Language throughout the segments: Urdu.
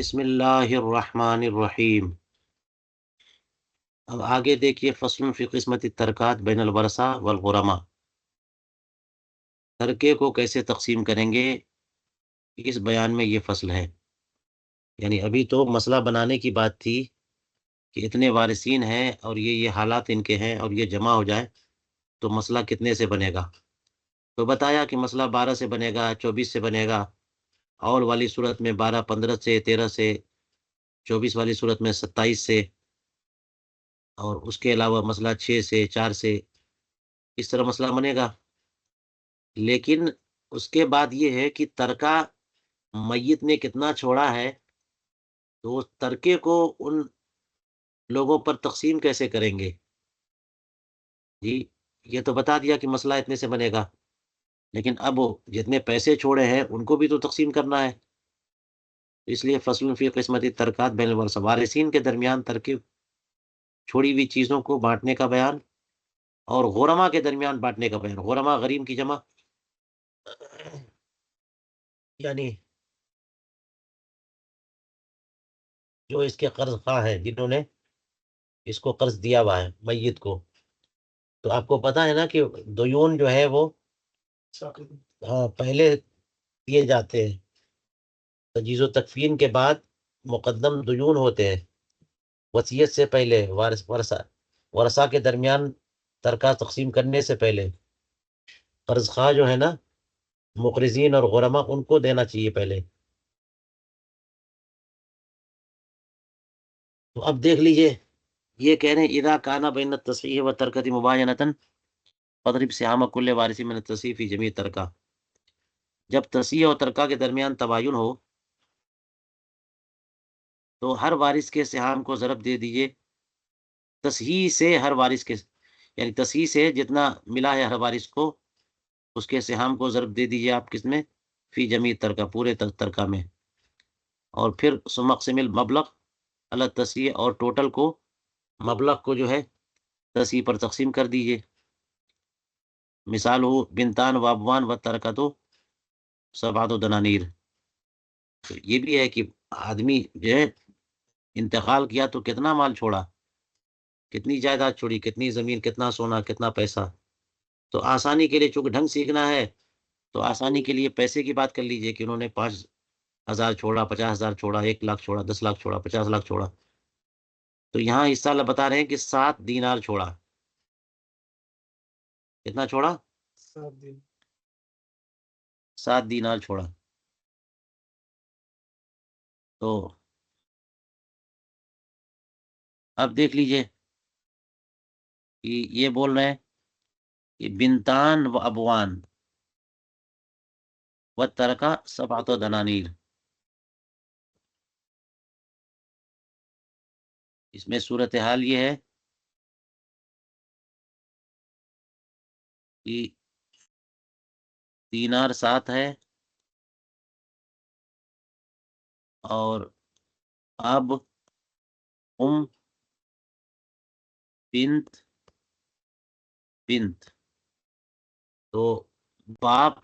بسم اللہ الرحمن الرحیم۔ اب آگے دیکھیے، فصل فی قسمت الترکات بین الورثہ والغرماء، ترکے کو کیسے تقسیم کریں گے، اس بیان میں یہ فصل ہے۔ یعنی ابھی تو مسئلہ بنانے کی بات تھی کہ اتنے وارثین ہیں اور یہ حالات ان کے ہیں اور یہ جمع ہو جائے تو مسئلہ کتنے سے بنے گا۔ تو بتایا کہ مسئلہ 12 سے بنے گا، 24 سے بنے گا، اور والی صورت میں 12، 15 سے، 13 سے، 24 والی صورت میں 27 سے، اور اس کے علاوہ مسئلہ 6 سے، 4 سے، اس طرح مسئلہ بنے گا۔ لیکن اس کے بعد یہ ہے کہ ترکہ میت نے کتنا چھوڑا ہے، تو اس ترکے کو ان لوگوں پر تقسیم کیسے کریں گے۔ جی، یہ تو بتا دیا کہ مسئلہ اتنے سے بنے گا، لیکن اب وہ جتنے پیسے چھوڑے ہیں ان کو بھی تو تقسیم کرنا ہے۔ اس لیے فصل فی قسمتی ترکات بین الورثہ، وارثین کے درمیان ترکے چھوڑی ہوئی چیزوں کو بانٹنے کا بیان، اور غرما کے درمیان بانٹنے کا بیان۔ غرما غریم کی جمع، یعنی جو اس کے قرض خواہ ہیں، جنہوں نے اس کو قرض دیا ہوا ہے میت کو۔ تو آپ کو پتا ہے نا کہ دیون جو ہے وہ پہلے دیے جاتے ہیں، تجہیز و تکفین کے بعد مقدم دیون ہوتے ہیں، وصیت سے پہلے، ورثہ کے درمیان ترکہ تقسیم کرنے سے پہلے قرض خواہ جو ہے نا، مقرضین اور غرما، ان کو دینا چاہیے پہلے۔ تو اب دیکھ لیجئے، یہ کہہ رہے ہیں اذا کان بین التصحیح و ترکۃ مباینۃ فاضرب سہام کل وارث من التصحیح فی جمیع ترکہ، جب تصحیح اور ترکہ کے درمیان تباین ہو تو ہر وارث کے سہام کو ضرب دے دیجئے، تصحیح سے ہر وارث کے، یعنی تصحیح سے جتنا ملا ہے ہر وارث کو، اس کے سہام کو ضرب دے دیجئے آپ کس میں، فی جمیع ترکہ، پورے ترکہ میں، اور پھر ثم اقسم المبلغ علی التصحیح، اور ٹوٹل کو، مبلغ کو جو ہے تصحیح پر تقسیم کر دیجئے۔ مثال ہو بنتان و ابوان و ترکہ تو سبعۃ دنانیر۔ تو یہ بھی ہے کہ آدمی جو ہے انتقال کیا تو کتنا مال چھوڑا، کتنی جائیداد چھوڑی، کتنی زمین، کتنا سونا، کتنا پیسہ۔ تو آسانی کے لیے چونکہ ڈھنگ سیکھنا ہے، تو آسانی کے لیے پیسے کی بات کر لیجئے کہ انہوں نے 5,000 چھوڑا، 50,000 چھوڑا، 1,00,000 چھوڑا، 10,00,000 چھوڑا، 50,00,000 چھوڑا۔ تو یہاں اس سال بتا رہے ہیں کہ 7 دینار چھوڑا۔ کتنا چھوڑا؟ 7 دینار چھوڑا۔ تو اب دیکھ لیجئے کہ یہ بول رہے ہیں کہ بنتان و ابوان و ترکہ سبعۃ دنانیر، اس میں صورتحال یہ ہے کہ دینار 7 ہے، اور اب بنت بنت، تو باپ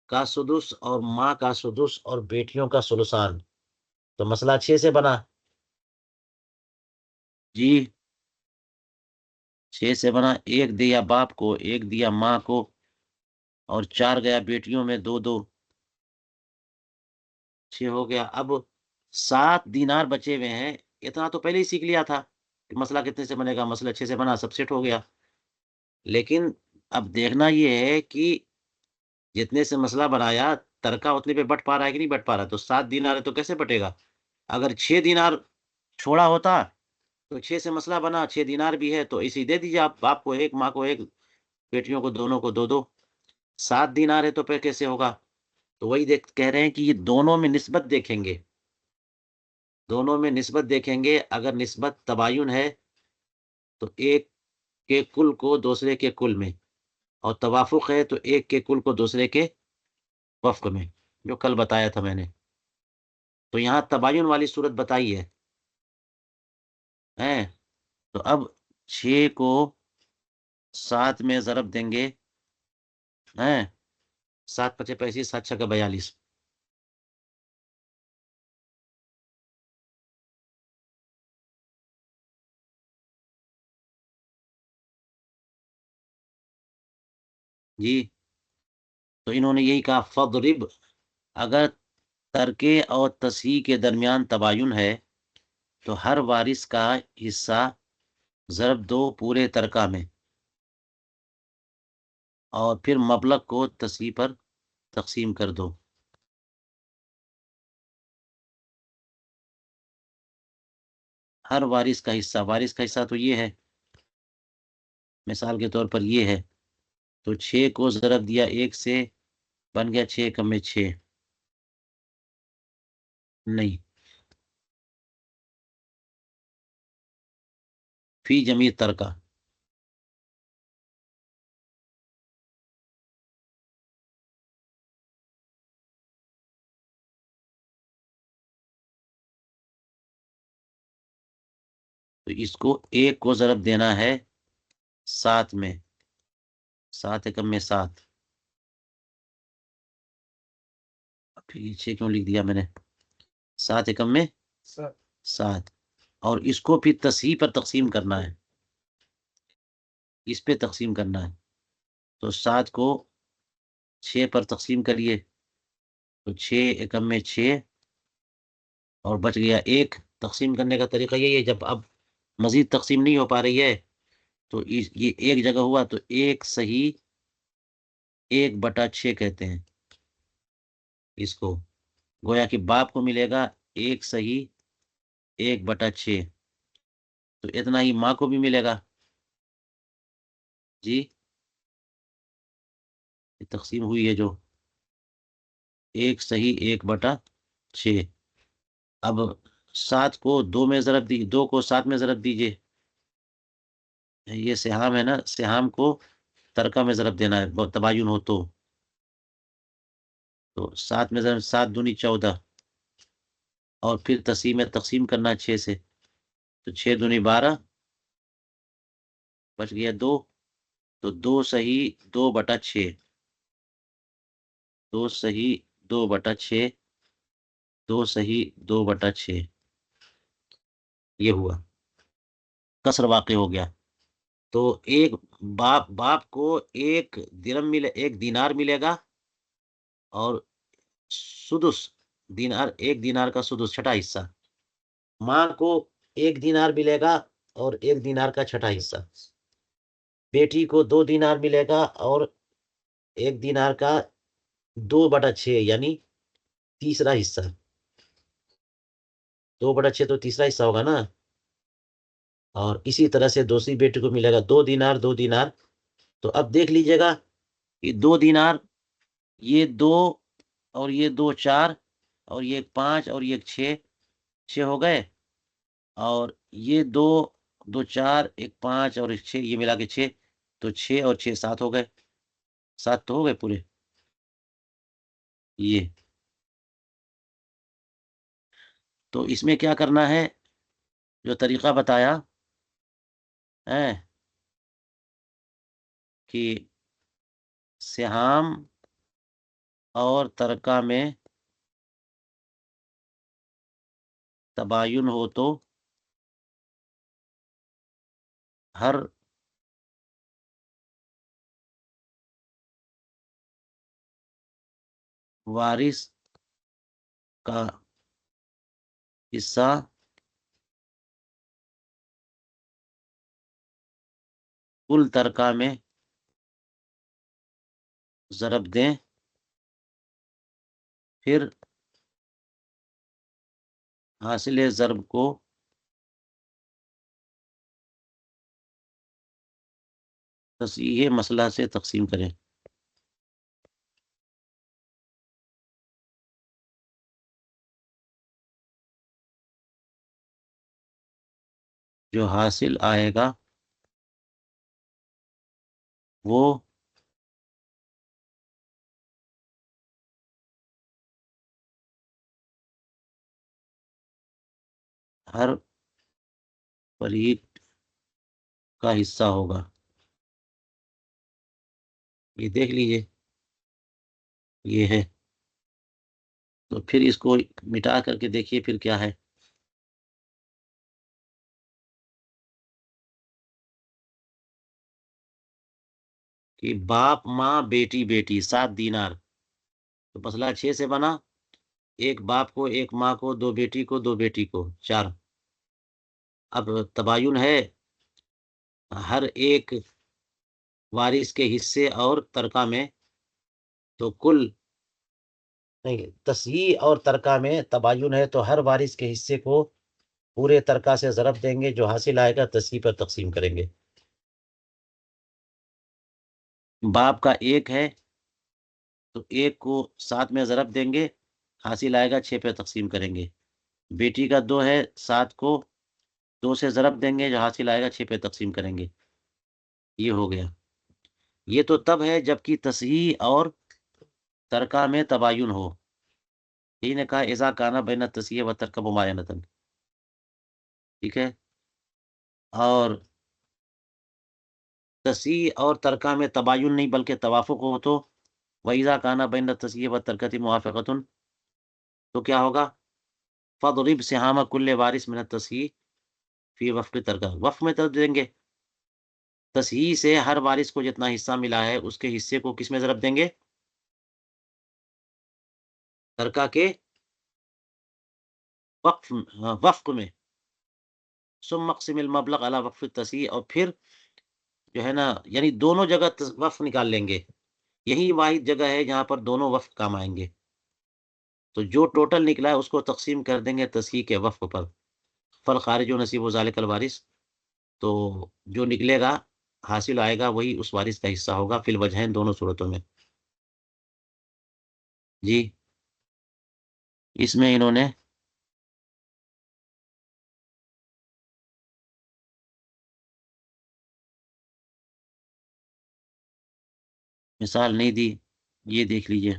کا سدس اور ماں کا سدس اور بیٹیوں کا ثلثان۔ تو مسئلہ 6 سے بنا جی، 6 سے بنا، 1 دیا باپ کو، 1 دیا ماں کو، اور 4 گیا بیٹیوں میں، 2 2، 6 ہو گیا۔ اب 7 دینار بچے ہوئے ہیں، اتنا تو پہلے ہی سیکھ لیا تھا کہ مسئلہ کتنے سے بنے گا، مسئلہ 6 سے بنا، سب سیٹ ہو گیا۔ لیکن اب دیکھنا یہ ہے کہ جتنے سے مسئلہ بنایا ترکہ اتنے پہ بٹ پا رہا ہے کہ نہیں بٹ پا رہا، تو 7 دینار ہے تو کیسے بٹے گا۔ اگر 6 دینار چھوڑا ہوتا تو 6 سے مسئلہ بنا، 6 دینار بھی ہے تو اسی دے دیجیے آپ، باپ کو 1، ماں کو 1، بیٹیوں کو دونوں کو 2 2۔ 7 دینار ہے تو پھر کیسے ہوگا۔ تو وہی کہہ رہے ہیں کہ یہ دونوں میں نسبت دیکھیں گے، دونوں میں نسبت دیکھیں گے۔ اگر نسبت تباین ہے تو ایک کے کل کو دوسرے کے کل میں، اور توافق ہے تو ایک کے کل کو دوسرے کے وفق میں، جو کل بتایا تھا میں نے۔ تو یہاں تباین والی صورت بتائی ہے ہیں؟ تو اب 6 کو 7 میں ضرب دیں گے ہیں، 7 × 5 = 35، 7 × 6 = 42۔ جی، تو انہوں نے یہی کہا فضرب، اگر ترکے اور تصحیح کے درمیان تباین ہے تو ہر وارث کا حصہ ضرب دو پورے ترکہ میں، اور پھر مبلغ کو تصحیح پر تقسیم کر دو۔ ہر وارث کا حصہ تو یہ ہے، مثال کے طور پر یہ ہے، تو 6 کو ضرب دیا 1 سے، بن گیا 6 کم میں 6، نہیں، فی جمیع ترکہ۔ تو اس کو 1 کو ضرب دینا ہے 7 میں، 7 کم میں 7، پھر یہ 6 کیوں لکھ دیا میں نے، 7 کم میں 7، اور اس کو پھر تصحیح پر تقسیم کرنا ہے، اس پہ تقسیم کرنا ہے، تو 7 کو 6 پر تقسیم کریے، تو 6 ایکم میں 6، اور بچ گیا 1۔ تقسیم کرنے کا طریقہ یہی ہے، جب اب مزید تقسیم نہیں ہو پا رہی ہے تو یہ ایک جگہ ہوا تو 1 صحیح 1/6 کہتے ہیں اس کو، گویا کہ باپ کو ملے گا 1 صحیح 1/6، تو اتنا ہی ماں کو بھی ملے گا۔ جی، یہ تقسیم ہوئی ہے جو 1 صحیح 1/6، اب 7 کو 2 میں ضرب دی، 2 کو 7 میں ضرب دیجئے، یہ سہام ہے نا، سہام کو ترکہ میں ضرب دینا ہے تباین ہو تو 7 میں ضرب 7 دونی 14، اور پھر تصحیح میں تقسیم کرنا 6 سے، تو 6 دونی 12، بچ گیا 2، تو 2 صحیح 2/6، 2 صحیح 2/6، 2 صحیح 2/6، یہ ہوا، کسر واقع ہو گیا، تو ایک باپ کو 1 درم ملے، 1 دینار ملے گا، اور سدس دینار، 1 دینار کا سدس چھٹا حصہ، ماں کو 1 دینار ملے گا اور 1 دینار کا چھٹا حصہ، بیٹی کو 2 دینار ملے گا اور 1 دینار کا 2/6 یعنی تیسرا حصہ، 2/6 تو تیسرا حصہ ہوگا نا، اور اسی طرح سے دوسری بیٹی کو ملے گا 2 دینار 2 دینار، تو اب دیکھ لیجئے گا کہ 2 دینار، یہ 2 اور یہ 2 4، اور یہ 5 اور یہ 6، 6 ہو گئے، اور یہ 2 2 4 1 5 اور 1 6، یہ ملا کے 6، تو 6 اور 6 7 ہو گئے، 7 تو ہو گئے پورے، یہ تو اس میں کیا کرنا ہے، جو طریقہ بتایا ہے کہ سہام اور ترکہ میں تباین ہو تو ہر وارث کا حصہ کل ترکہ میں ضرب دیں، پھر حاصل ضرب کو تصحیح مسئلہ سے تقسیم کریں۔ جو حاصل آئے گا وہ ہر فریق کا حصہ ہوگا، یہ دیکھ لیجئے، یہ ہے، تو پھر اس کو مٹا کر کے دیکھیے پھر کیا ہے، کہ باپ ماں بیٹی بیٹی 7 دینار، تو مسئلہ 6 سے بنا، ایک باپ کو، ایک ماں کو، 2 بیٹی کو، 2 بیٹی کو، 4۔ اب تباین ہے ہر ایک وارث کے حصے اور ترکہ میں، تو کل نہیں، تصحیح اور ترکہ میں تباین ہے تو ہر وارث کے حصے کو پورے ترکہ سے ضرب دیں گے، جو حاصل آئے گا تصحیح پر تقسیم کریں گے۔ باپ کا 1 ہے تو 1 کو 7 میں ضرب دیں گے، حاصل آئے گا 6 پہ تقسیم کریں گے۔ بیٹی کا 2 ہے، 7 کو 2 سے ضرب دیں گے، جو حاصل آئے گا 6 پہ تقسیم کریں گے۔ یہ ہو گیا۔ یہ تو تب ہے جبکہ تصحیح اور ترکہ میں تباین ہو، یہی نے کہا اذا کانا بین التصحیح و ترکہ مماینۃ، ٹھیک ہے۔ اور تصحیح اور ترکہ میں تباین نہیں بلکہ توافق ہو تو وَإِذَا كَانَ بَيْنَ التَّصْحِيحِ وَالتَّرْكَةِ مُوَافَقَةٌ، تو کیا ہوگا؟ فَاضْرِبْ سِهَامَ كُلِّ وَارِثٍ مِنَ التَّصْحِيحِ فِي وَفْقِ التَّرْكَةِ، وقف میں ضرب دیں گے، تصحیح سے ہر وارث کو جتنا حصہ ملا ہے اس کے حصے کو کس میں ضرب دیں گے؟ ترکہ کے وفق میں، ثم اقسم المبلغ علی وقف التصحیح، اور پھر جو ہے نا یعنی دونوں جگہ وقف نکال لیں گے، یہی واحد جگہ ہے جہاں پر دونوں وقف کام آئیں گے، تو جو ٹوٹل نکلا ہے اس کو تقسیم کر دیں گے تصحیح کے وفق پر، فالخارج نصیب ذالک الوارث، تو جو نکلے گا حاصل آئے گا وہی اس وارث کا حصہ ہوگا، فی الوجہین دونوں صورتوں میں۔ جی اس میں انہوں نے مثال نہیں دی، یہ دیکھ لیجئے۔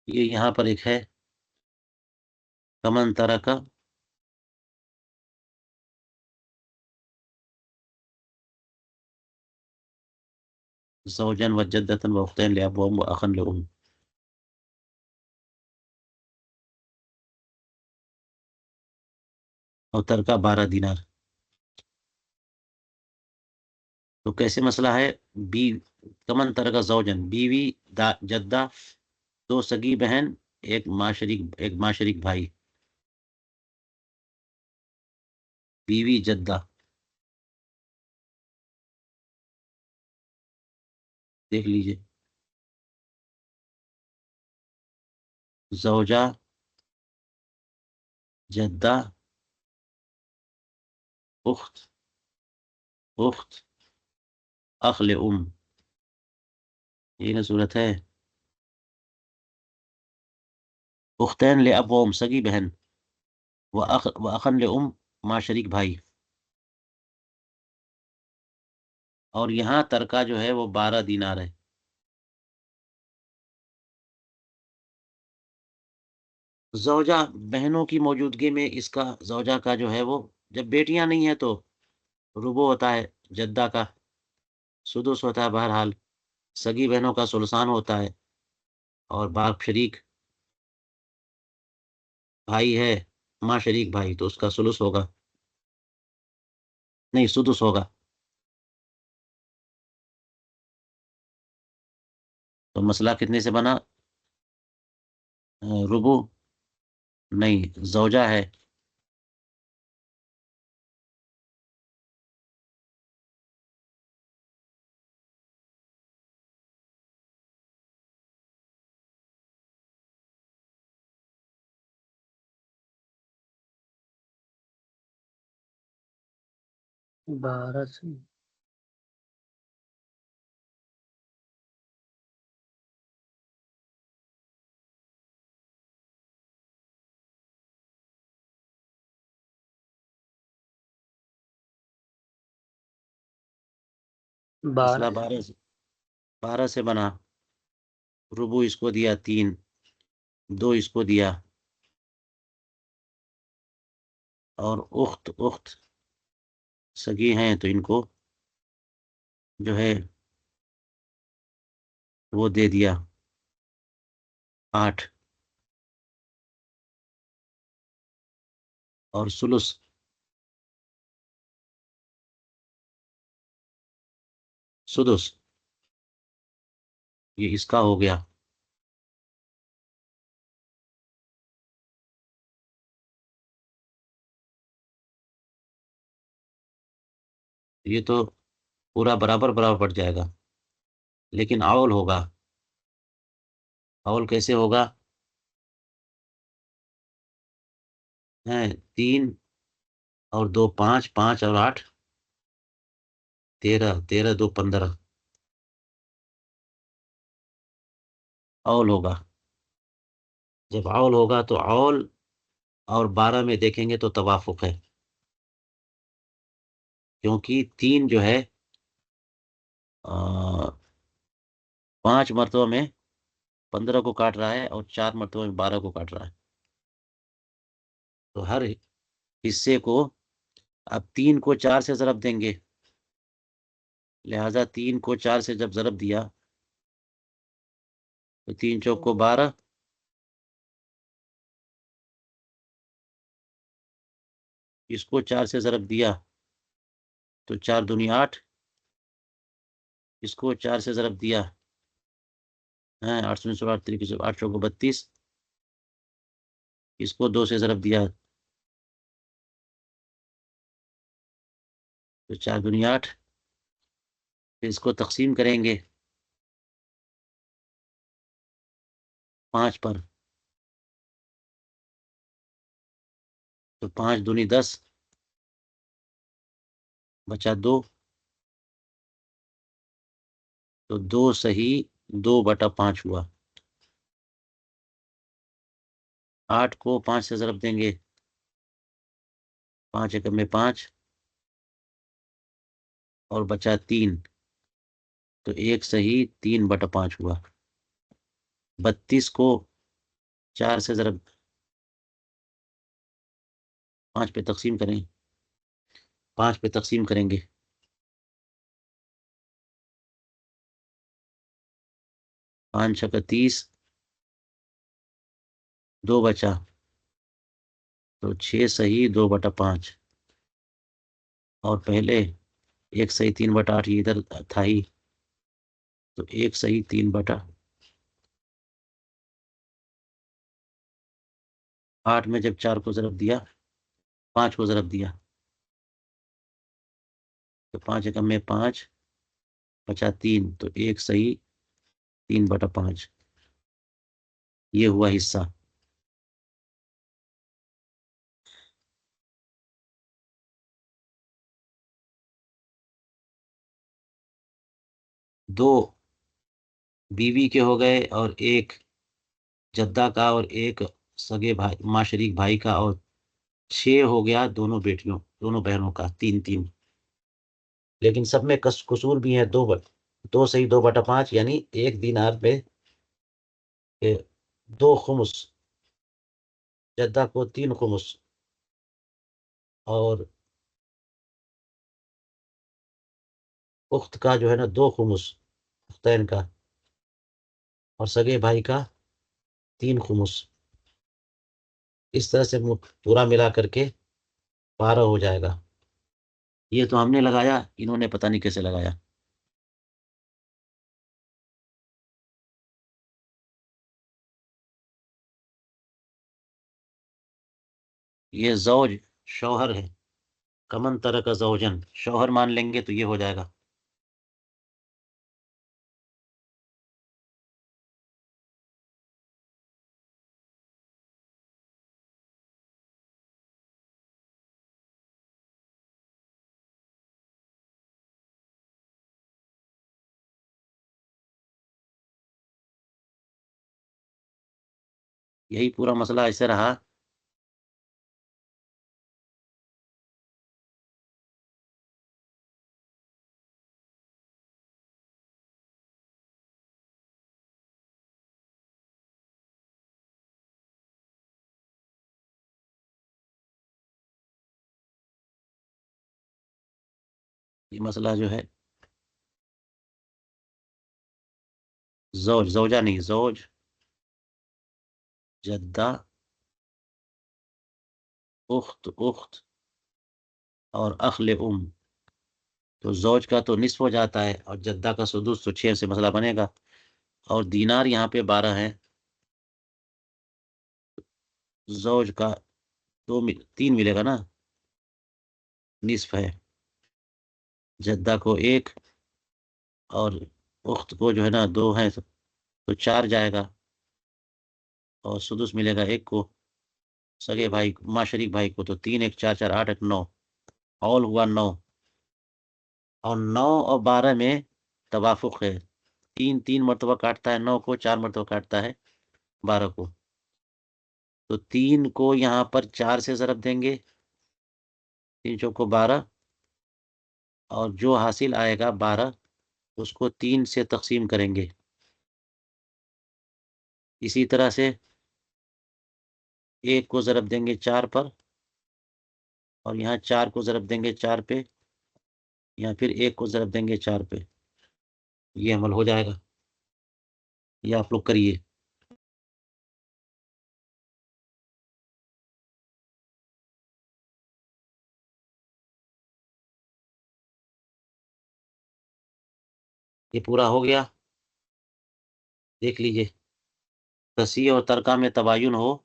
یہ یہاں پر ایک ہے کمن ترک زوجن و جدتن و اختین لاب و اخن لام، اور ترکہ 12 دینار۔ تو کیسے مسئلہ ہے؟ بی کمن ترک زوجن، بیوی، جدہ، 2 سگی بہن، ایک ماں شریک بھائی، بیوی جدہ، دیکھ لیجئے، زوجہ، جدہ، اخت، اخ لام، یہ نا صورت ہے۔ اختین لاب و ام سگی بہن، و اخن لام ماں شریک بھائی، اور یہاں ترکہ جو ہے وہ 12 دینار ہے۔ زوجہ بہنوں کی موجودگی میں اس کا زوجہ کا جو ہے وہ، جب بیٹیاں نہیں ہیں تو ربع ہوتا ہے، جدہ کا سدس ہوتا ہے، بہرحال سگی بہنوں کا ثلثان ہوتا ہے، اور باپ شریک بھائی ہے، ماں شریک بھائی، تو اس کا ثلث ہوگا، نہیں سدس ہوگا۔ تو مسئلہ کتنے سے بنا؟ ربع نہیں، زوجہ ہے، بارہ سے مسئلہ 12 12 سے بنا، ربع اس کو دیا 3، 2 اس کو دیا، اور اخت سگی ہیں تو ان کو جو ہے وہ دے دیا 8 اور سلس سدس یہ اس کا ہو گیا. یہ تو پورا برابر برابر پڑ جائے گا، لیکن اول ہوگا. اول کیسے ہوگا؟ ہے 3 اور 2 5، 5 اور 8 13، 13 2 15 اول ہوگا. جب اول ہوگا تو اول اور 12 میں دیکھیں گے تو توافق ہے، کیونکہ 3 جو ہے 5 مرتبہ میں 15 کو کاٹ رہا ہے، اور 4 مرتبہ میں 12 کو کاٹ رہا ہے. تو ہر حصے کو اب 3 کو 4 سے ضرب دیں گے، لہذا 3 کو 4 سے جب ضرب دیا تو 3 چوک کو 12، اس کو 4 سے ضرب دیا تو 4 دونی 8، اس کو 4 سے ضرب دیا 8 16 8 8 چوک کو 32، اس کو 2 سے ضرب دیا تو 4 دونی 8. پھر اس کو تقسیم کریں گے 5 پر، تو 5 دونی 10 بچا 2، تو 2 صحیح 2/5 ہوا. 8 کو 5 سے ضرب دیں گے، 5 ایکم میں 5 اور بچا 3، تو 1 صحیح 3/5 ہوا. 32 کو 4 سے ضرب 5 پہ تقسیم کریں، 5 پہ تقسیم کریں گے 5 چھکا 30، 2 بچا تو 6 صحیح 2/5. اور پہلے 1 صحیح 3/8 یہ ادھر تھا ہی، تو 1 صحیح 3/8 میں جب 4 کو ضرب دیا 5 کو ضرب دیا تو 5 ایکم میں 5 بچا 3، تو 1 صحیح 3/5. یہ ہوا حصہ. دو بیوی کے ہو گئے، اور ایک جدہ کا، اور ایک سگے بھائی ماں شریک بھائی کا، اور 6 ہو گیا دونوں بیٹیوں دونوں بہنوں کا 3 3. لیکن سب میں قصور بھی ہیں. 2 صحیح 2/5، یعنی 1 دینار پہ 2 خمس، جدہ کو 3 خمس، اور اخت کا جو ہے نا 2 خمس، اختین کا، اور سگے بھائی کا 3 خمس. اس طرح سے پورا ملا کر کے 12 ہو جائے گا. یہ تو ہم نے لگایا، انہوں نے پتہ نہیں کیسے لگایا. یہ زوج شوہر ہے، کمن طرح کا زوجن شوہر مان لیں گے تو یہ ہو جائے گا. یہی پورا مسئلہ ایسے رہا. یہ مسئلہ جو ہے زوج، زوجہ نہیں، زوج، جدہ، اخت، اخت اور اخل ام. تو زوج کا تو نصف ہو جاتا ہے اور جدہ کا سدس، تو 6 سے مسئلہ بنے گا. اور دینار یہاں پہ 12 ہے. زوج کا 3 ملے گا نا، نصف ہے. جدہ کو 1 اور اخت کو جو ہے نا 2 ہے، تو 4 جائے گا. اور سدس ملے گا 1 کو، سگے بھائی ماں شریک بھائی کو. تو 3 1 4 4 8 1 9، اول ہوا 9. اور 9 اور 12 میں توافق ہے. 3 3 مرتبہ کاٹتا ہے 9 کو، 4 مرتبہ کاٹتا ہے 12 کو. تو 3 کو یہاں پر 4 سے ضرب دیں گے، 3 چوکو 12. اور جو حاصل آئے گا 12، اس کو 3 سے تقسیم کریں گے. اسی طرح سے 1 کو ضرب دیں گے 4 پر، اور یہاں 4 کو ضرب دیں گے 4 پہ، یا پھر 1 کو ضرب دیں گے 4 پہ. یہ عمل ہو جائے گا. یہ آپ لوگ کریے. یہ پورا ہو گیا. دیکھ لیجئے. تصحیح اور ترکہ میں تباین ہو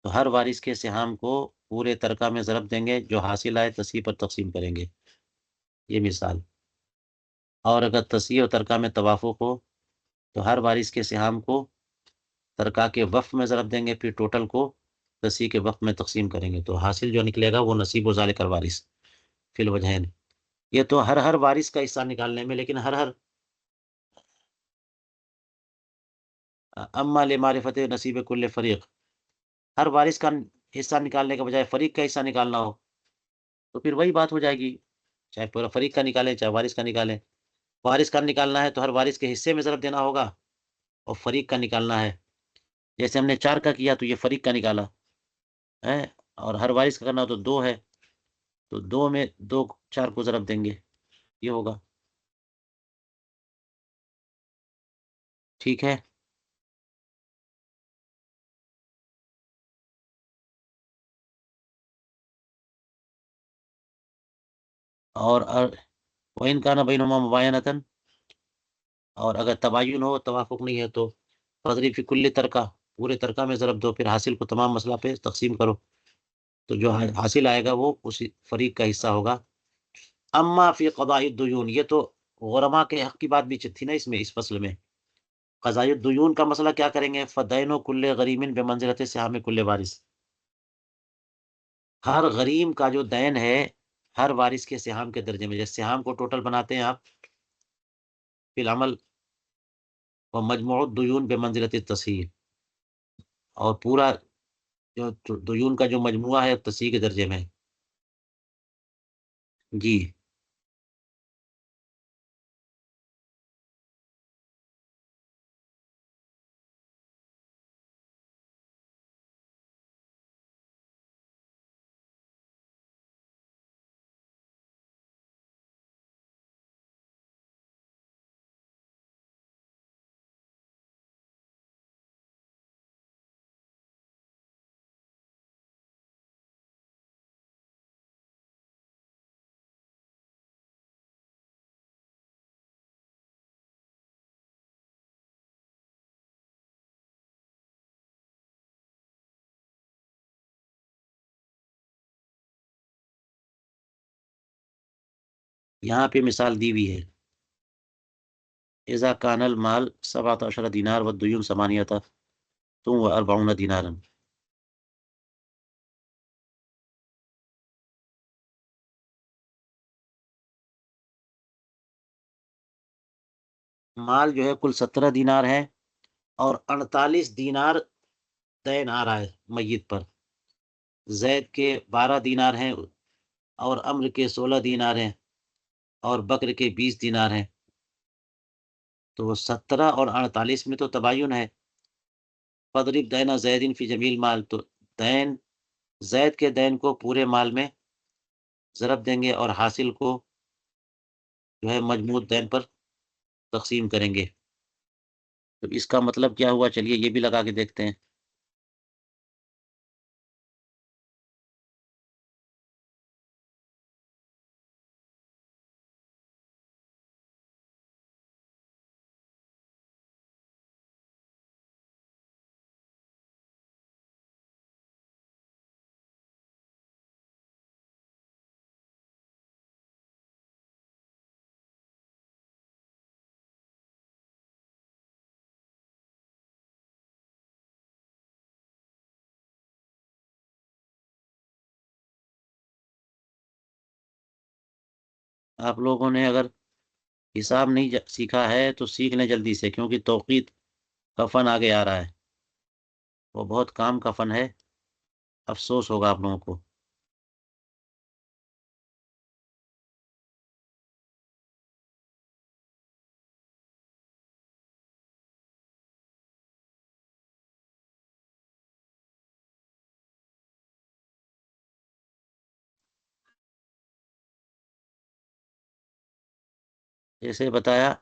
تو ہر وارث کے سہام کو پورے ترکہ میں ضرب دیں گے، جو حاصل آئے تصحیح پر تقسیم کریں گے. یہ مثال. اور اگر تصحیح اور ترکہ میں توافق ہو تو ہر وارث کے سہام کو ترکہ کے وقف میں ضرب دیں گے، پھر ٹوٹل کو تصحیح کے وقف میں تقسیم کریں گے. تو حاصل جو نکلے گا وہ نصیب و ذالک الوارث فی الوجہین. یہ تو ہر وارث کا حصہ نکالنے میں، لیکن ہر اما لمعرفت نصیب کل فریق، ہر وارث کا حصہ نکالنے کے بجائے فریق کا حصہ نکالنا ہو تو پھر وہی بات ہو جائے گی. چاہے پورا فریق کا نکالیں چاہے وارث کا نکالیں. وارث کا نکالنا ہے تو ہر وارث کے حصے میں ضرب دینا ہوگا، اور فریق کا نکالنا ہے جیسے ہم نے 4 کا کیا تو یہ فریق کا نکالا ہے. اور ہر وارث کا کرنا ہو تو 2 ہے، تو 2 میں 2 4 کو ضرب دیں گے. یہ ہوگا. ٹھیک ہے. اور وَإِنْ كَانَ بَيْنَهُمَا مُبَايَنَةً، اور اگر تباین ہو، توافق نہیں ہے، تو فضریب فی کل ترکہ، پورے ترکہ میں ضرب دو، پھر حاصل کو تمام مسئلہ پہ تقسیم کرو. تو جو حاصل آئے گا وہ اسی فریق کا حصہ ہوگا. اما فی قضاء الدیون، یہ تو غرما کے حق کی بات بھی تھی نا اس میں، اس فصل میں. قضاء الدیون کا مسئلہ کیا کریں گے؟ فدین و کل غریم بمنزلت سہام کل وارث. ہر غریم کا جو دین ہے ہر وارث کے سہام کے درجے میں. جیسے سہام کو ٹوٹل بناتے ہیں آپ فی العمل، و مجموع الدیون بمنزلت التصحیح، اور پورا جو دیون کا جو مجموعہ ہے تصحیح کے درجے میں. جی. یہاں پہ مثال دی ہوئی ہے. اذا کان المال 17 دینار والدیون 8 و 40 دینارا. مال جو ہے کل 17 دینار ہے، اور 48 دینار دین آ رہا ہے میت پر. زید کے 12 دینار ہیں، اور امر کے 16 دینار ہیں، اور بکر کے 20 دینار ہیں. تو 17 اور 48 میں تو تباین ہے. فضرب دینا زیدین فی جمیل مال، تو دین زید کے دین کو پورے مال میں ضرب دیں گے، اور حاصل کو جو ہے مجموع دین پر تقسیم کریں گے. تو اس کا مطلب کیا ہوا، چلیے یہ بھی لگا کے دیکھتے ہیں۔ آپ لوگوں نے اگر حساب نہیں سیکھا ہے تو سیکھ لیں جلدی سے، کیونکہ توقیت کا فن آگے آ رہا ہے، وہ بہت کام کا فن ہے، افسوس ہوگا آپ لوگوں کو۔ جیسے بتایا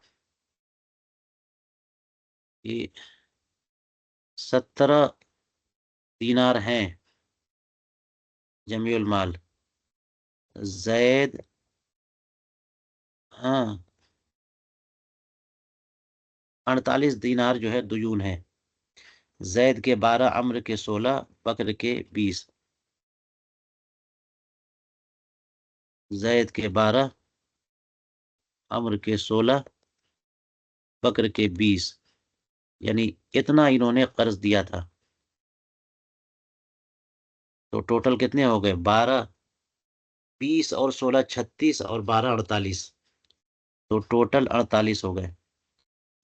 کہ 17 دینار ہیں جمیع المال، زید، ہاں 48 دینار جو ہے دیون ہے، زید کے 12، عمرو کے 16، بکر کے 20، زید کے 12، عمرو کے 16، بکر کے 20، یعنی اتنا انہوں نے قرض دیا تھا۔ تو ٹوٹل کتنے ہو گئے، 12، 20 اور 16، 36 اور 12، 48، تو ٹوٹل 48 ہو گئے۔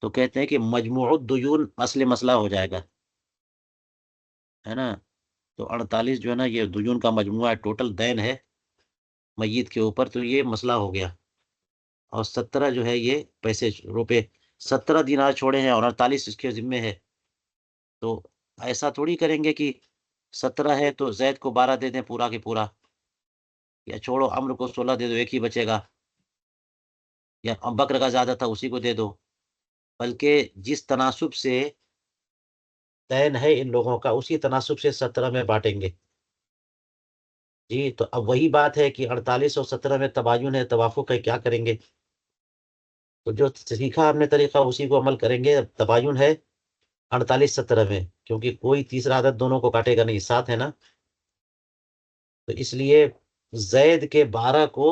تو کہتے ہیں کہ مجموع الدیون اصل مسئلہ ہو جائے گا، ہے نا؟ تو 48 جو ہے نا یہ دیون کا مجموعہ ہے، ٹوٹل دین ہے میت کے اوپر، تو یہ مسئلہ ہو گیا۔ اور 17 جو ہے یہ پیسے روپے، 17 دینار چھوڑے ہیں اور 48 اس کے ذمے ہے۔ تو ایسا تھوڑی کریں گے کہ 17 ہے تو زید کو 12 دے دیں پورا کے پورا، یا چھوڑو عمرو کو 16 دے دو، ایک ہی بچے گا، یا بکر کا زیادہ تھا اسی کو دے دو، بلکہ جس تناسب سے دین ہے ان لوگوں کا اسی تناسب سے 17 میں بانٹیں گے۔ جی تو اب وہی بات ہے کہ 48 اور 17 میں تباین ہے، توافق ہے، کیا کریں گے؟ تو جو سیکھا ہم نے طریقہ اسی کو عمل کریں گے۔ تباین ہے 48 17 میں، کیونکہ کوئی تیسرا عدد دونوں کو کاٹے گا نہیں، ساتھ ہے نا، تو اس لیے زید کے 12 کو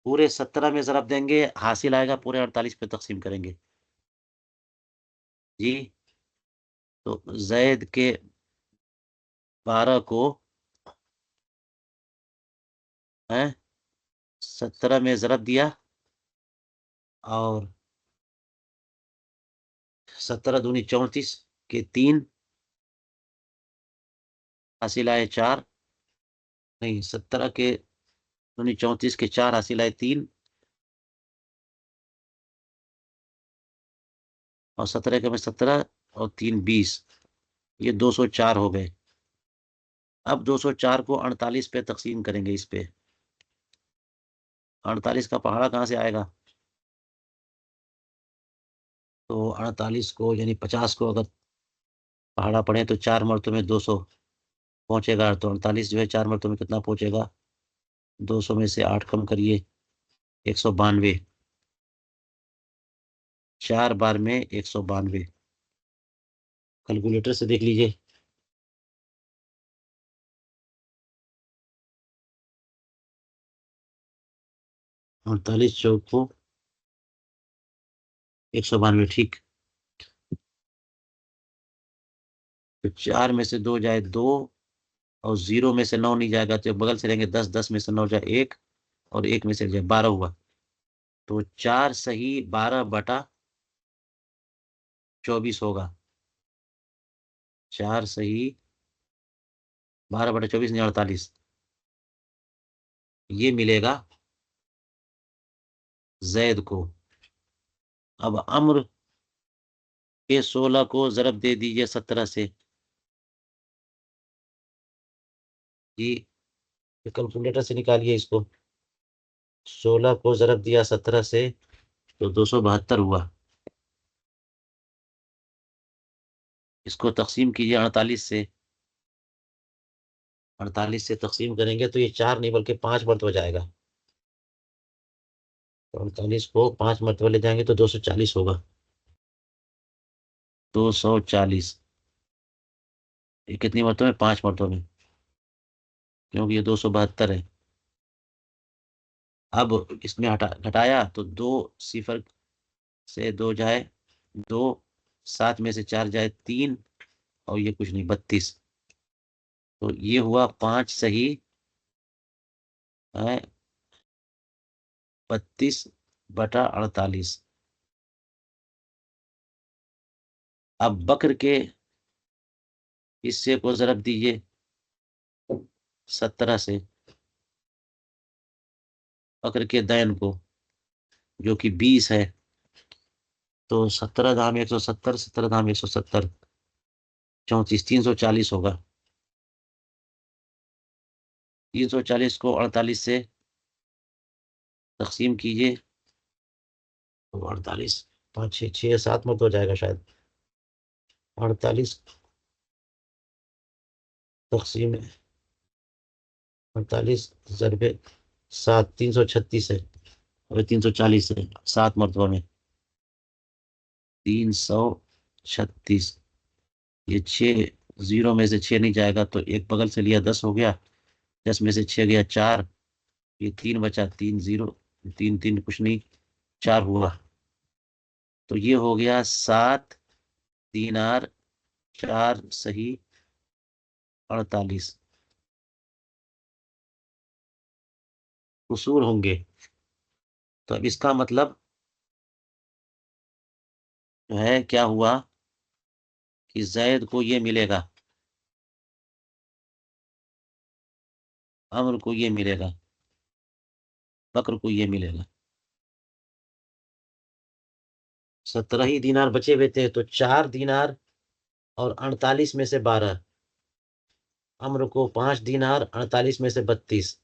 پورے 17 میں ضرب دیں گے، حاصل آئے گا پورے 48 پہ تقسیم کریں گے۔ جی تو زید کے 12 کو 17 میں ضرب دیا، اور 17 دونی 34 کے 3، حاصل آئے 4، نہیں 17 کے دونی 34 کے 4، حاصل آئے 3، اور 17 کے میں 17 اور 3 20، یہ 204 ہو گئے۔ اب 204 کو 48 پہ تقسیم کریں گے، اس پہ 48 کا پہاڑا کہاں سے آئے گا؟ تو 48 کو یعنی 50 کو اگر پہاڑا پڑھیں تو 4 مرتبے میں 200 پہنچے گا، تو 48 جو ہے 4 مرتبے میں کتنا پہنچے گا؟ 200 میں سے 8 کم کریے، 192، 4 بار میں 192، کیلکولیٹر سے دیکھ لیجئے۔ 48 چوک کو 192، ٹھیک۔ تو 4 میں سے 2 جائے 2، اور 0 میں سے 9 نہیں جائے گا تو بغل سے لیں گے 10، 10 میں سے 9 جائے 1، اور 1 میں سے جائے 12 ہوا، تو 4 صحیح 12 بٹا 24 ہوگا، 4 صحیح 12 بٹا 24 نہیں 48، یہ ملے گا زید کو۔ اب عمرو کے 16 کو ضرب دے دیجئے 17 سے، جی کیلکولیٹر سے نکالیے اس کو، 16 کو ضرب دیا 17 سے تو 272 ہوا، اس کو تقسیم کیجیے 48 سے، 48 سے تقسیم کریں گے تو یہ 4 نہیں بلکہ 5 مرتبہ جائے گا. تو 48 کو 5 مرتبہ لے جائیں گے تو 240 ہوگا. 240 یہ کتنی مرتبہ میں؟ 5 مرتبہ میں، کیونکہ یہ 272 ہے. اب اس میں گھٹایا تو 2 صفر سے 2 جائے 2، 7 میں سے 4 جائے 3، اور یہ کچھ نہیں 32. تو یہ ہوا 5 صحیح ہے 32/48. اب بکر کے حصے کو ضرب دیجیے 17 سے، بکر کے دین کو جو کہ 20 ہے. تو 17 دام 170، 17 دام 170، 34، 340 ہوگا. 340 کو 48 سے تقسیم کیجیے تو 48، 5 6 6 7 مرتبہ ہو جائے گا شاید. 48 تقسیم 48 ضرب 7، 336 ہے، اور 340 ہے 7 مرتبہ میں 336. یہ 6 0 میں سے 6 نہیں جائے گا تو ایک بغل سے لیا 10 ہو گیا، 10 میں سے 6 گیا 4، یہ 3 بچا 3 0، 3 3 کچھ نہیں 4 ہوا. تو یہ ہو گیا 7 دینار 4 صحیح 48 قصور ہوں گے. تو اب اس کا مطلب جو ہے کیا ہوا کہ زید کو یہ ملے گا، عمر کو یہ ملے گا، بکر کو یہ ملے گا. 17 ہی دینار بچے ہوئے تھے تو 4 دینار اور 48 میں سے 12، عمر کو 5 دینار 48 میں سے 32،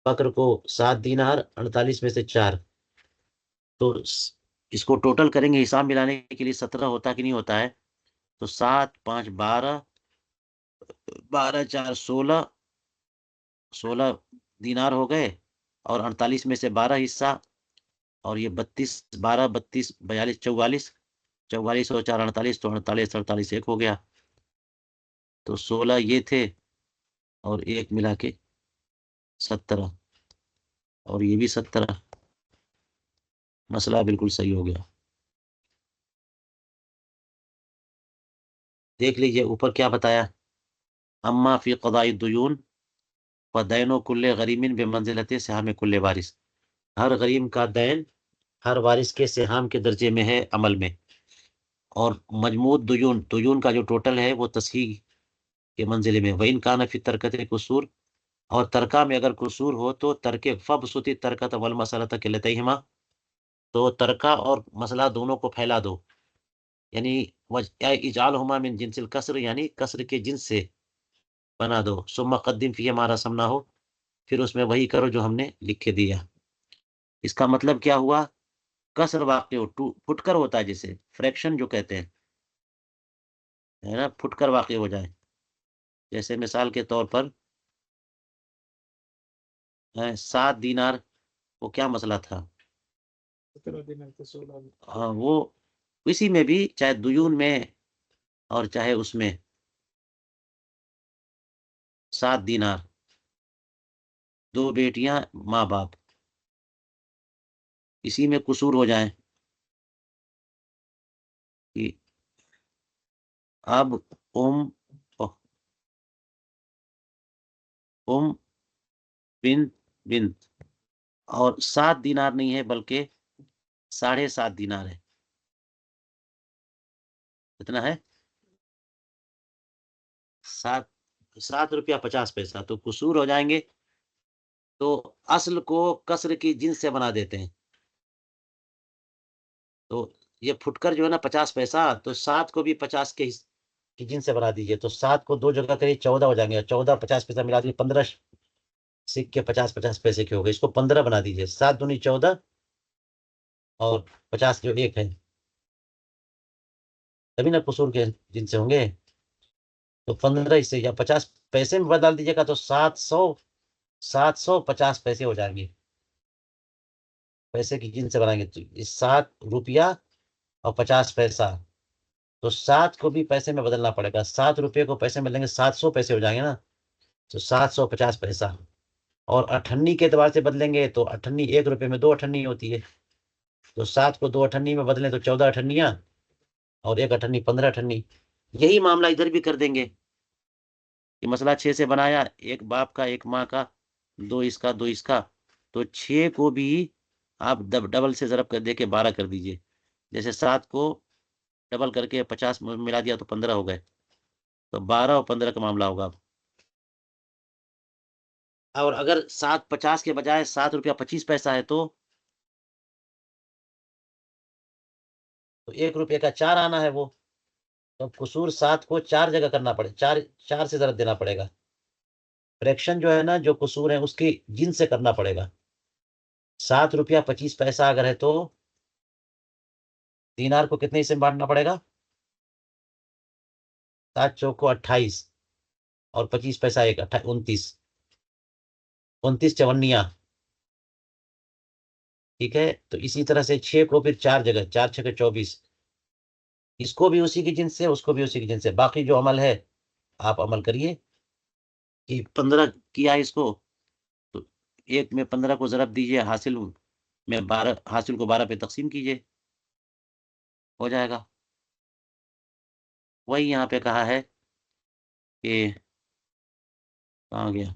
بکر کو 7 دینار 48 میں سے 4. تو اس کو ٹوٹل کریں گے حساب ملانے کے لیے 17 ہوتا کہ نہیں ہوتا ہے. تو 7 5 12، 12 4 16، 16 دینار ہو گئے، اور 48 میں سے 12 حصہ، اور یہ 32 12 32 42 44، 44 اور 4 48، تو 48 48 ایک ہو گیا. تو 16 یہ تھے اور ایک ملا کے 17، اور یہ بھی 17. مسئلہ بالکل صحیح ہو گیا. دیکھ لیجئے اوپر کیا بتایا، اما فی قضاء الدیون فدین کل غریم بمنزلت سہام کل وارث. ہر غریم کا دین ہر وارث کے سہام کے درجے میں ہے عمل میں. اور مجموع دیون کا جو ٹوٹل ہے وہ تصحیح کے منزلے میں. وَإِنْ كَانَ فِي التَّرْكَةِ قصور، اور ترکہ میں اگر قصور ہو تو ترکے فبسط الترکۃ والمسألۃ کلتیہما، تو ترکہ اور مسئلہ دونوں کو پھیلا دو. یعنی اجعلہما من جنس الکسر، یعنی کسر کے جنس سے بنا دو. ثم قدم فیہ ما رسمناہ، پھر اس میں وہی کرو جو ہم نے لکھ کے دیا. اس کا مطلب کیا ہوا، کسر واقع ہو، پھٹ کر ہوتا ہے جسے فریکشن جو کہتے ہیں، ہے نا، پھٹ کر واقع ہو جائے. جیسے مثال کے طور پر 7 دینار وہ کیا مسئلہ تھا، ہاں وہ اسی میں بھی چاہے دیون میں اور چاہے اس میں 7 دینار، 2 بیٹیاں ماں باپ، اسی میں قصور ہو جائیں کہ اب ام بنت بنت، اور 7 دینار نہیں ہے بلکہ 7.5 دینار ہے. کتنا ہے؟ 7 7 روپیہ 50 پیسہ. تو قصور ہو جائیں گے. تو اصل کو کسر کی جنس سے بنا دیتے ہیں. تو یہ پھٹ کر جو ہے نا 50 پیسہ، تو 7 کو بھی 50 کی جنس سے بنا دیجیے. تو 7 کو 2 جگہ کریے 14 ہو جائیں گے، 14 50 پیسہ ملا دیجیے، 15 سکے 50 پیسے کے ہو گئے. اس کو 15 بنا دیجیے. 7 دونی 14 اور 50 جو ایک ہے تبھی نا قصور کے جن سے ہوں گے. تو 15 اس سے یا 50 پیسے میں بدل دیجیے گا تو 750 پیسے ہو جائیں گے. پیسے کی جن سے بنائیں گے تو 7 روپیہ اور 50 پیسہ. تو 7 کو بھی پیسے میں بدلنا پڑے گا. 7 روپے کو پیسے میں لیں گے 700 پیسے ہو جائیں گے نا. تو 750 پیسہ. اور اٹھنی کے اعتبار سے بدلیں گے تو اٹھنی 1 روپے میں 2 اٹھنی ہوتی ہے. تو 7 کو 2 اٹھنی میں بدلیں تو 14 اٹھنیاں اور 1 اٹھنی 15 اٹھنی. یہی معاملہ ادھر بھی کر دیں گے. یہ مسئلہ 6 سے بنایا، ایک باپ کا ایک ماں کا، 2 اس کا 2 اس کا. تو 6 کو بھی آپ ڈبل سے ضرب کر دے کے 12 کر دیجئے. جیسے 7 کو ڈبل کر کے 50 ملا دیا تو 15 ہو گئے. تو 12 اور 15 کا معاملہ ہوگا. اور اگر 750 کے بجائے 7 روپیہ 25 پیسہ ہے تو 1 روپے کا 4 آنا ہے وہ. تو قصور 7 کو 4 جگہ کرنا پڑے، 4 سے ضرب دینا پڑے گا. فریکشن جو ہے نا، جو قصور ہے اس کی جن سے کرنا پڑے گا. 7 روپیہ 25 پیسہ اگر ہے تو دینار کو کتنے حصے میں بانٹنا پڑے گا؟ 7 چوکو 28 اور 25 پیسہ 29. 29 چونیاں. ٹھیک ہے. تو اسی طرح سے 6 کو پھر 4 جگہ، 4 6 24. اس کو بھی اسی کی جنس سے، اس کو بھی اسی کی جنس سے. باقی جو عمل ہے آپ عمل کریے کہ 15 کیا اس کو تو 1 میں 15 کو ضرب دیجئے، حاصل میں 12، حاصل کو 12 پہ تقسیم کیجئے، ہو جائے گا. وہی یہاں پہ کہا ہے کہ کہاں گیا،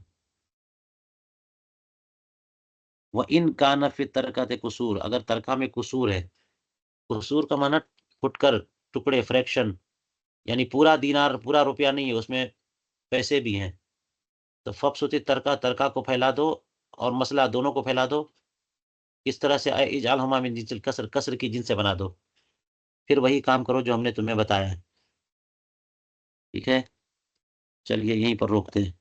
وَإِنْ كَانَ فِي التَّرْكَةِ قُصُورٌ، اگر ترکہ میں قصور ہے. قصور کا معنی پھٹ کر، ٹکڑے، فریکشن، یعنی پورا دینار پورا روپیہ نہیں ہے، اس میں پیسے بھی ہیں. تو فَبْسُطِ التَّرْكَةَ، ترکہ کو پھیلا دو اور مسئلہ دونوں کو پھیلا دو. اس طرح سے اجعلہما من جنس الکسر، کسر کی جن سے بنا دو. پھر وہی کام کرو جو ہم نے تمہیں بتایا ہے. ٹھیک ہے، چلیے یہیں پر روکتے ہیں.